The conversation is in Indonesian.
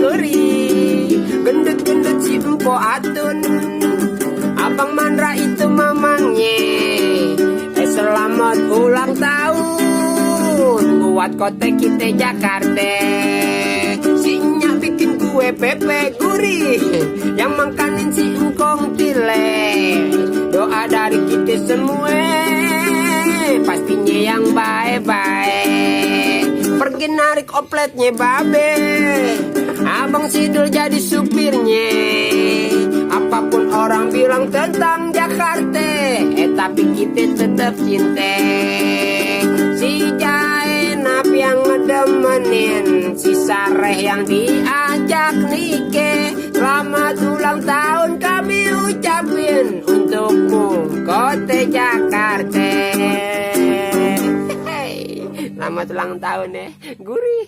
Uri, gendut-gendut si empo atun, abang Mandra itu mamangnya. Selamat ulang tahun buat kota kita Jakarta. Sinya bikin kue pepe gurih, yang makanin si engkong tile. Doa dari kita semua, pastinya yang baik-baik. Pergi narik opletnya babe, abang Sidul jadi supirnya. Apapun orang bilang tentang Jakarta, tapi kita tetap cinta. Si Jainab yang ngedemenin, si Sareh yang diajak nikah. Selamat ulang tahun kami ucapin untukmu kota Jakarta. Selamat ulang tahun ya, gurih.